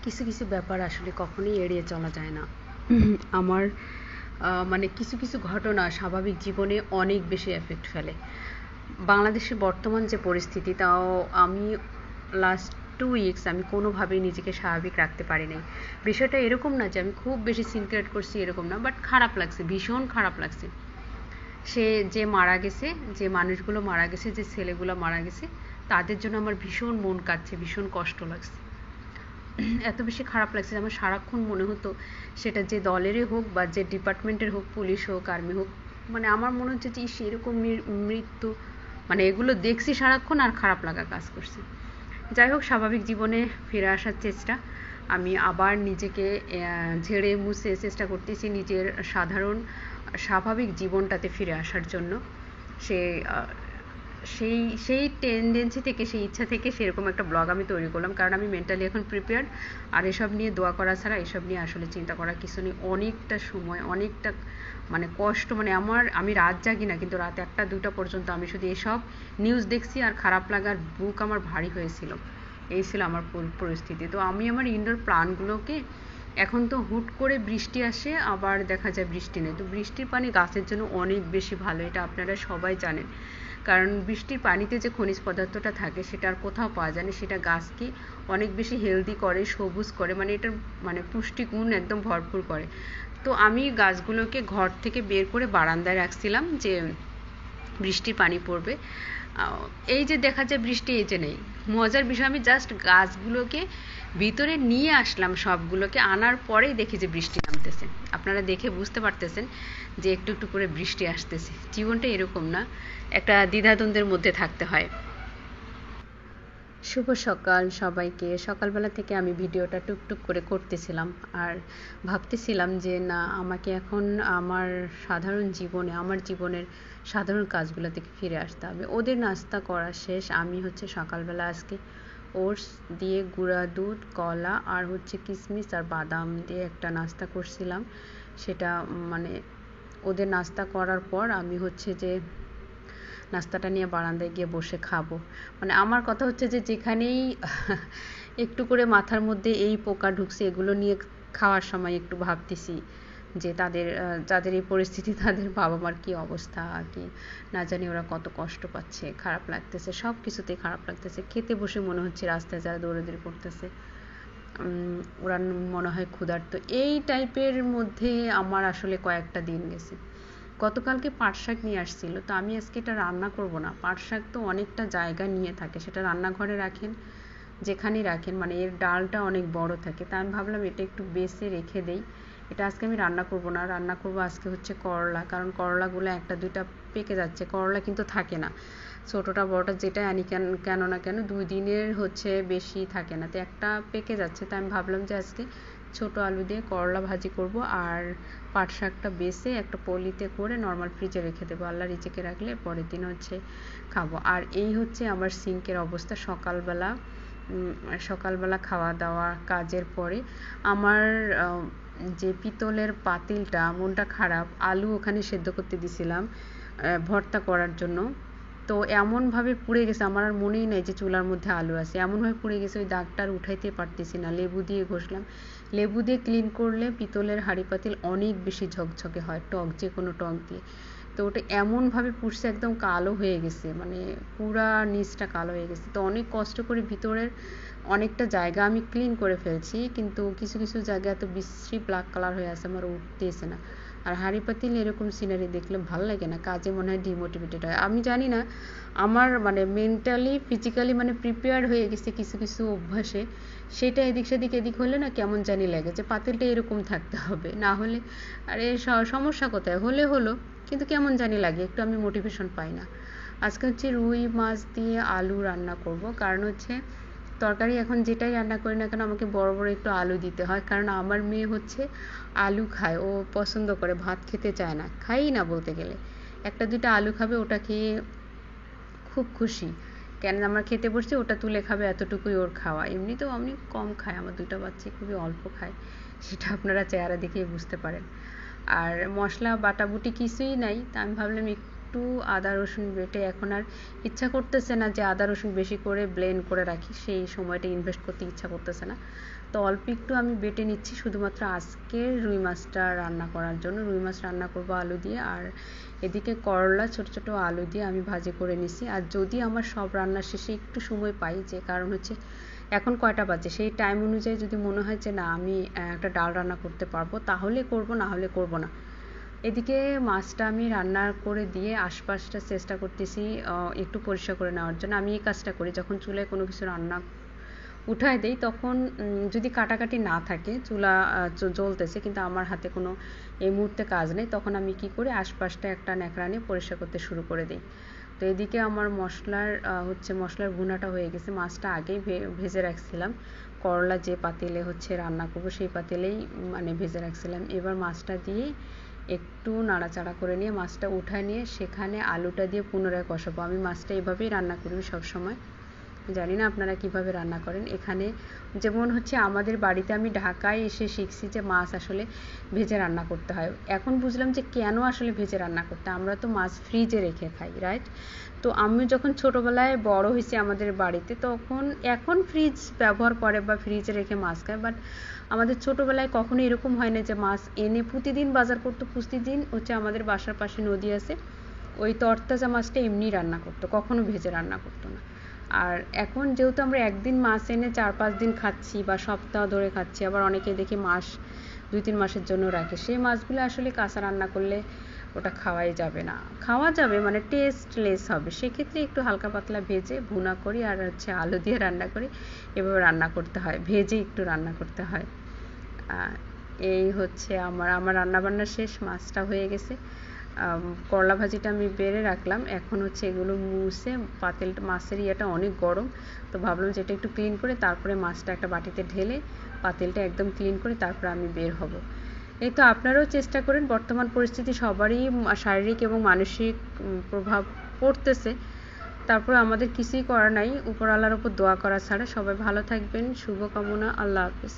কিছু কিছু ব্যাপার আসলে কখনোই এড়িয়ে চলা যায় না। আমার মানে কিছু কিছু ঘটনা স্বাভাবিক জীবনে অনেক বেশি এফেক্ট ফেলে। বাংলাদেশের বর্তমান যে পরিস্থিতি, তাও আমি লাস্ট 2 উইকস আমি কোনোভাবেই নিজেকে স্বাভাবিক রাখতে পারি নাই। বিষয়টা এরকম না যে আমি খুব বেশি সিনক্রেট করছি, এরকম না, বাট খারাপ লাগছে, ভীষণ খারাপ লাগছে। সে যে মারা গেছে, যে মানুষগুলো মারা গেছে, যে ছেলেগুলো মারা গেছে, তাদের জন্য আমার ভীষণ মন কাঁদছে, ভীষণ কষ্ট লাগছে। এত বেশি খারাপ লাগছে, আমার সারাক্ষণ মনে হতো সেটা যে দলেরই হোক বা যে ডিপার্টমেন্টের হোক, পুলিশ হোক, আর্মি হোক, মানে আমার মনে হচ্ছে যে সেরকম মৃত্যু, মানে এগুলো দেখছি সারাক্ষণ আর খারাপ লাগা কাজ করছে। যাই হোক, স্বাভাবিক জীবনে ফিরে আসার চেষ্টা, আমি আবার নিজেকে ঝেড়ে মুছে চেষ্টা করতেছি নিজের সাধারণ স্বাভাবিক জীবনটাতে ফিরে আসার জন্য। সে সেই সেই টেন্ডেন্সি থেকে, সেই ইচ্ছা থেকে সেরকম একটা ব্লগ আমি তৈরি করলাম, কারণ আমি মেন্টালি এখন প্রিপেয়ার। আর এসব নিয়ে দোয়া করা ছাড়া এসব নিয়ে আসলে চিন্তা করার কিছু নেই। অনেকটা সময়, অনেকটা মানে কষ্ট, মানে আমি রাত জাগি না, কিন্তু রাত 1টা 2টা পর্যন্ত আমি শুধু এসব নিউজ দেখছি আর খারাপ লাগার বুক আমার ভারী হয়েছিল। এই ছিল আমার পরিস্থিতি। তো আমি আমার ইনডোর প্ল্যান্টগুলোকে, এখন তো হুট করে বৃষ্টি আসে, আবার দেখা যায় বৃষ্টি নেই, তো বৃষ্টির পানি গাছের জন্য অনেক বেশি ভালো, এটা আপনারা সবাই জানেন। কারণ বৃষ্টির পানিতে যে খনিজ পদার্থটা থাকে সেটা আর কোথাও পাওয়া যায় না, সেটা গাছকে অনেক বেশি হেলদি করে, সবুজ করে, মানে এটার মানে পুষ্টিগুণ একদম ভরপুর করে। তো আমি গাছগুলোকে ঘর থেকে বের করে বারান্দায় রাখছিলাম, যে বৃষ্টির পানি পড়বে। এই যে দেখা যায় বৃষ্টি, এই যে নেই। মজার বিষয়, আমি জাস্ট গাছগুলোকে ভিতরে নিয়ে আসলাম, সবগুলোকে আনার পরেই দেখি যে বৃষ্টি নামতেছে। আপনারা দেখে বুঝতে পারতেছেন যে একটু একটু করে বৃষ্টি আসতেছে। জীবনটা এরকম না, একটা দ্বিধাদ্বন্দ্বের মধ্যে থাকতে হয়। শুভ সকাল সবাইকে। সকালবেলা থেকে আমি ভিডিওটা টুকটুক করে করতেছিলাম আর ভাবতেছিলাম যে না, আমাকে এখন আমার সাধারণ জীবনে, আমার জীবনের সাধারণ কাজগুলো থেকে ফিরে আসতে হবে। ওদের নাস্তা করা শেষ, আমি হচ্ছে সকালবেলা আজকে ওটস দিয়ে গুঁড়া দুধ, কলা আর হচ্ছে কিশমিশ আর বাদাম দিয়ে একটা নাস্তা করছিলাম। সেটা মানে ওদের নাস্তা করার পর আমি হচ্ছে যে নাস্তাটা নিয়ে বারান্দায় গিয়ে বসে খাবো। মানে আমার কথা হচ্ছে যে যেখানেই একটু করে মাথার মধ্যে এই পোকা ঢুকছে, এগুলো নিয়ে খাওয়ার সময় একটু ভাবতেছি যে যাদের এই পরিস্থিতি, তাদের বাবা মার কী অবস্থা, কি না জানি ওরা কত কষ্ট পাচ্ছে, খারাপ লাগতেছে, সব কিছুতেই খারাপ লাগতেছে। খেতে বসে মনে হচ্ছে রাস্তায় যারা দৌড়াদৌড়ি করতেছে ওরা মনে হয় ক্ষুধার্ত। এই টাইপের মধ্যে আমার আসলে কয়েকটা দিন গেছে। গতকালকে পাট শাক নিয়ে আসছিল, তো আমি আজকে এটা রান্না করব না। পাট শাক তো অনেকটা জায়গা নিয়ে থাকে, সেটা রান্নাঘরে রাখেন, যেখানেই রাখেন, মানে এর ডালটা অনেক বড় থাকে। তা আমি ভাবলাম এটা একটু বেছে রেখে দেই, এটা আজকে আমি রান্না করব না। রান্না করব আজকে হচ্ছে করলা, কারণ করলাগুলো 1টা 2টা পেকে যাচ্ছে। করলা কিন্তু থাকে না, ছোটোটা বড়টা যেটা আনি কেন না কেন 2 দিনের হচ্ছে বেশি থাকে না, তো একটা পেকে যাচ্ছে। তাই আমি ভাবলাম যে আজকে ছোট আলু দিয়ে করলা ভাজি করব, আর পাট শাকটা বেছে একটা পলিতে করে নর্মাল ফ্রিজে রেখে দেবো। আল্লাহ রিজিকে রাখলে পরের দিন হচ্ছে খাবো। আর এই হচ্ছে আমার সিঙ্কের অবস্থা সকালবেলা খাওয়া দাওয়া কাজের পরে। আমার যে পিতলের পাতিলটা, মনটা খারাপ, আলু ওখানে সেদ্ধ করতে দিছিলাম ভর্তা করার জন্য, তো এমনভাবে পুড়ে গেছে, আমার আর মনেই নেই যে চুলার মধ্যে আলু আছে। এমনভাবে পুড়ে গেছে, ওই দাগটা আর উঠাইতে পারতেছি না। লেবু দিয়ে ঘষলাম, লেবু দিয়ে ক্লিন করলে পিতলের হাঁড়ি পাতিল অনেক বেশি ঝকঝকে হয়, টক যে কোনো টক দিয়ে। তো ওটা এমনভাবে পুড়ছে একদম কালো হয়ে গেছে, মানে পুরা নিচটা কালো হয়ে গেছে। তো অনেক কষ্ট করে ভিতরের অনেকটা জায়গা আমি ক্লিন করে ফেলছি, কিন্তু কিছু কিছু জায়গা এত বিশ্রী ব্ল্যাক কালার হয়ে আছে, আমার উঠতেছে না। আর হাঁড়ি পাতিল এরকম সিনারি দেখলে ভালো লাগে না, কাজে মনে হয় ডিমোটিভেটেড হয়। আমি জানি না, আমার মানে মেন্টালি ফিজিক্যালি মানে প্রিপেয়ার হয়ে গেছে কিছু কিছু অভ্যাসে, সেটা এদিক সেদিক হলে না কেমন জানি লাগে যে পাতিলটা এরকম থাকতে হবে, না হলে আরে সমস্যা কোথায়, হলে হলো, কিন্তু কেমন জানি লাগে, একটু আমি মোটিভেশন পাই না। আজকে হচ্ছে রুই মাছ দিয়ে আলু রান্না করব, কারণ হচ্ছে তরকারি এখন যেটাই রান্না করি না কেন আমাকে বড় বড় একটু আলু দিতে হয়, কারণ আমার মেয়ে হচ্ছে আলু খায়, ও পছন্দ করে, ভাত খেতে চায় না, খাই না বলতে গেলে। 1টা 2টা আলু খাবে, ওটা খেয়ে খুব খুশি, কেন আমরা খেতে বসছি ওটা তুলে খাবে, এতটুকুই ওর খাওয়া। এমনিতেও আমি কম খাই, আমার 2টা বাচ্চা খুবই অল্প খায়, সেটা আপনারা চেহারা দেখেই বুঝতে পারেন। আর মশলা বাটাবুটি কিছুই নাই, তা আমি ভাবলাম একটু আদা রসুন বেটে, এখন আর ইচ্ছা করতেছে না যে আদা রসুন বেশি করে ব্লেন্ড করে রাখি, সেই সময়টা ইনভেস্ট করতে ইচ্ছা করতেছে না। তো অল্প একটু আমি বেটে নিচ্ছি শুধুমাত্র আজকে রুই মাছটা রান্না করার জন্য। রুই মাছ রান্না করব আলু দিয়ে, আর এদিকে করলা ছোট ছোট আলু দিয়ে আমি ভাজি করে নিছি। আর যদি আমার সব রান্না শেষে একটু সময় পাই, যে কারণ হচ্ছে এখন কয়টা বাজে, সেই টাইম অনুযায়ী যদি মনে হয় যে না আমি একটা ডাল রান্না করতে পারবো তাহলে করব, না হলে করব না। এদিকে মাছটা আমি রান্না করে দিয়ে আশপাশটা চেষ্টা করতেছি একটু পরিষ্কার করে নেওয়ার জন্য। আমি এই কাজটা করি যখন চুলায় কোনো কিছু রান্না উঠায় দেই, তখন যদি কাটাকাটি না থাকে, চুলা জ্বলতেছে কিন্তু আমার হাতে কোনো এই মুহূর্তে কাজ নেই, তখন আমি কি করি আশপাশটা একটা ন্যাকড়া নিয়ে পরিষ্কার করতে শুরু করে দিই। তো এদিকে আমার মশলার ভুনাটা হয়ে গেছে। মাছটা আগেই ভেজে রাখছিলাম, করলা যে পাতিলে রান্না করব সেই পাতিলেই মানে ভেজে রাখছিলাম। এবার মাছটা দিয়ে একটু নাড়াচাড়া করে নিয়ে মাছটা উঠায় নিয়ে সেখানে আলুটা দিয়ে পুনরায় কষাবো। আমি মাছটা এভাবেই রান্না করি সবসময়, জানি না আপনারা কিভাবে রান্না করেন। এখানে যেমন আমাদের বাড়িতে আমি ঢাকায় এসে শিখছি যে মাছ আসলে ভেজে রান্না করতে হয়। এখন বুঝলাম যে কেন আসলে ভেজে রান্না করতে, আমরা তো মাছ ফ্রিজে রেখে খাই, রাইট? তো আমি যখন ছোটোবেলায় বড় হয়েছি আমাদের বাড়িতে, তখন এখন ফ্রিজ ব্যবহার করে বা ফ্রিজে রেখে মাছ খায়, বাট আমাদের ছোটোবেলায় কখনো এরকম হয় না যে মাছ এনে প্রতিদিন বাজার করতো। প্রতিদিন আমাদের বাসার পাশে নদী আছে, ওই তরতাজা মাছটা এমনি রান্না করতো, কখনো ভেজে রান্না করতো না। আর এখন যেহেতু আমরা একদিন মাছ এনে 4-5 দিন খাচ্ছি বা সপ্তাহ ধরে খাচ্ছি, আবার অনেকে দেখি মাস 2-3 মাসের জন্য রাখে, সেই মাছগুলো আসলে কাঁচা রান্না করলে ওটা খাওয়াই যাবে না। খাওয়া যাবে মানে টেস্টলেস হবে। সেক্ষেত্রে একটু হালকা পাতলা ভেজে ভুনা করি, আর আলু দিয়ে রান্না করি। এভাবে রান্না করতে হয়, ভেজে একটু রান্না করতে হয়। এই আমার রান্নাবান্না শেষ, মাছটা হয়ে গেছে। করলা ভাজিটা আমি বেড়ে রাখলাম, এখন এগুলো মুছে মাছের ইয়েটা অনেক গরম, তো ভাবলাম যে এটা একটু ক্লিন করে তারপরে মাছটা একটা বাটিতে ঢেলে পাতিলটা একদম ক্লিন করে তারপরে আমি বের হব। এই তো আপনারাও চেষ্টা করেন। বর্তমান পরিস্থিতি সবারই শারীরিক এবং মানসিক প্রভাব পড়তেছে, তারপরে আমাদের কিছুই করার নাই, উপরওয়ালার উপর দোয়া করা ছাড়া। সবাই ভালো থাকবেন, শুভকামনা, আল্লাহ হাফেজ।